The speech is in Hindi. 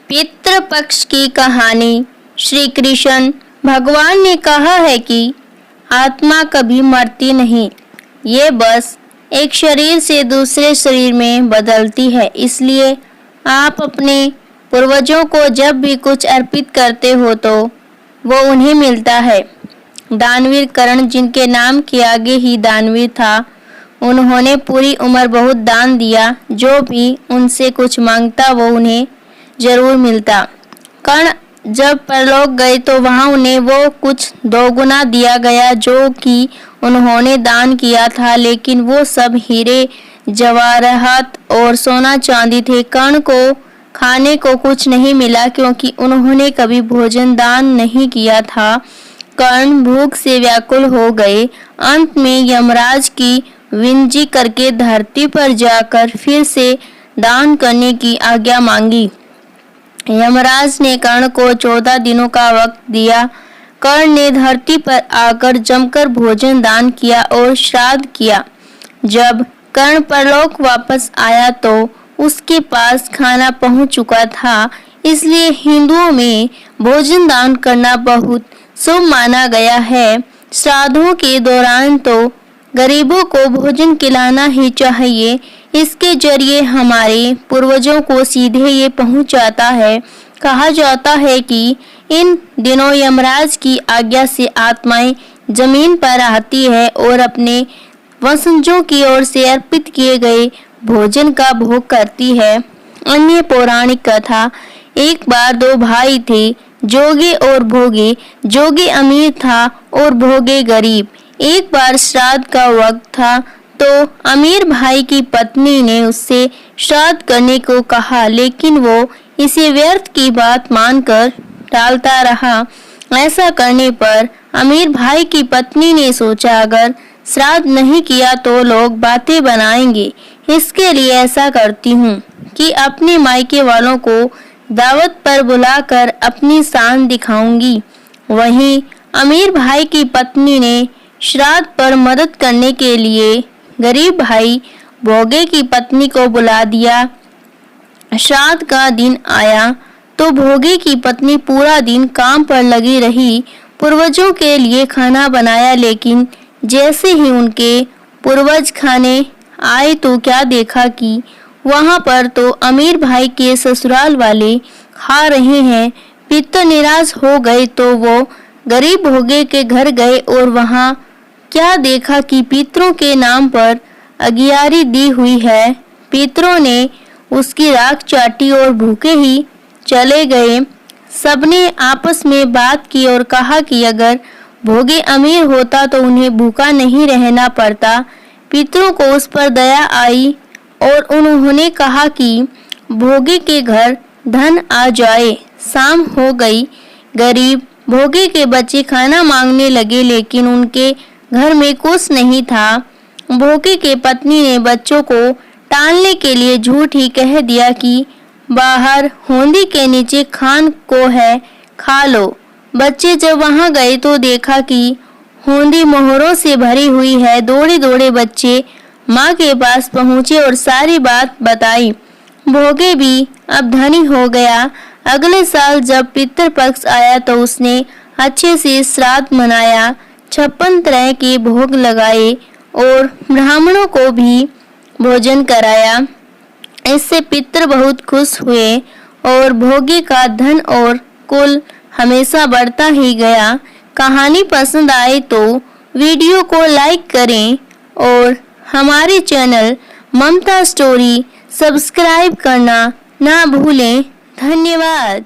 पितृपक्ष की कहानी। श्री कृष्ण भगवान ने कहा है कि आत्मा कभी मरती नहीं, ये बस एक शरीर से दूसरे शरीर में बदलती है। इसलिए आप अपने पूर्वजों को जब भी कुछ अर्पित करते हो तो वो उन्हें मिलता है। दानवीर कर्ण, जिनके नाम के आगे ही दानवीर था, उन्होंने पूरी उम्र बहुत दान दिया। जो भी उनसे कुछ मांगता वो उन्हें जरूर मिलता। कर्ण जब परलोक गए तो वहां उन्हें वो कुछ दोगुना दिया गया जो कि उन्होंने दान किया था, लेकिन वो सब हीरे जवाहरात और सोना चांदी थे। कर्ण को खाने को कुछ नहीं मिला क्योंकि उन्होंने कभी भोजन दान नहीं किया था। कर्ण भूख से व्याकुल हो गए। अंत में यमराज की विनती करके धरती पर जाकर फिर से दान करने की आज्ञा मांगी। यमराज ने कर्ण को 14 दिनों का वक्त दिया। कर्ण ने धरती पर आकर जमकर भोजन दान किया और श्राद्ध किया। जब कर्ण परलोक वापस आया तो उसके पास खाना पहुंच चुका था। इसलिए हिंदुओं में भोजन दान करना बहुत शुभ माना गया है। श्राद्धों के दौरान तो गरीबों को भोजन खिलाना ही चाहिए। इसके जरिए हमारे पूर्वजों को सीधे ये पहुंच जाता है। कहा जाता है कि इन दिनों यमराज की आज्ञा से आत्माएं जमीन पर आती है और अपने वंशजों की ओर से अर्पित किए गए भोजन का भोग करती है। अन्य पौराणिक कथा। एक बार दो भाई थे, जोगे और भोगे। जोगे अमीर था और भोगे गरीब। एक बार श्राद्ध का वक्त था तो अमीर भाई की पत्नी ने उससे श्राद्ध करने को कहा, लेकिन वो इसे व्यर्थ की बात मानकर टालता रहा। ऐसा करने पर अमीर भाई की पत्नी ने सोचा, अगर श्राद्ध नहीं किया तो लोग बातें बनाएंगे। इसके लिए ऐसा करती हूँ कि अपने मायके वालों को दावत पर बुलाकर अपनी शान दिखाऊंगी। वहीं अमीर भाई की पत्नी ने श्राद्ध पर मदद करने के लिए गरीब भाई भोगे की पत्नी को बुला दिया। श्राद्ध का दिन आया तो भोगे की पत्नी पूरा दिन काम पर लगी रही। पूर्वजों के लिए खाना बनाया, लेकिन जैसे ही उनके पूर्वज खाने आए तो क्या देखा कि वहां पर तो अमीर भाई के ससुराल वाले खा रहे हैं। पिता निराश हो गए तो वो गरीब भोगे के घर गए और वहां क्या देखा कि पितरों के नाम पर अगियारी दी हुई है। पितरों ने उसकी राख चाटी और भूखे ही चले गए। सबने आपस में बात की और कहा कि अगर भोगे अमीर होता तो उन्हें भूखा नहीं रहना पड़ता। पितरों को उस पर दया आई और उन्होंने कहा कि भोगे के घर धन आ जाए। शाम हो गई। गरीब भोगे के बच्चे खाना मांगने लगे, लेकिन उनके घर में कुछ नहीं था। भोगे के पत्नी ने बच्चों को टालने के लिए झूठ ही कह दिया कि बाहर होंदी के नीचे खान को है, खा लो। बच्चे जब वहां गए तो देखा कि होंदी मोहरों से भरी हुई है। दौड़े दौड़े बच्चे माँ के पास पहुँचे और सारी बात बताई। भोगे भी अब धनी हो गया। अगले साल जब पितृपक्ष आया तो उसने अच्छे से श्राद्ध मनाया, 56 तरह के भोग लगाए और ब्राह्मणों को भी भोजन कराया। इससे पितृ बहुत खुश हुए और भोगे का धन और कुल हमेशा बढ़ता ही गया। कहानी पसंद आए तो वीडियो को लाइक करें और हमारे चैनल ममता स्टोरी सब्सक्राइब करना ना भूलें। धन्यवाद।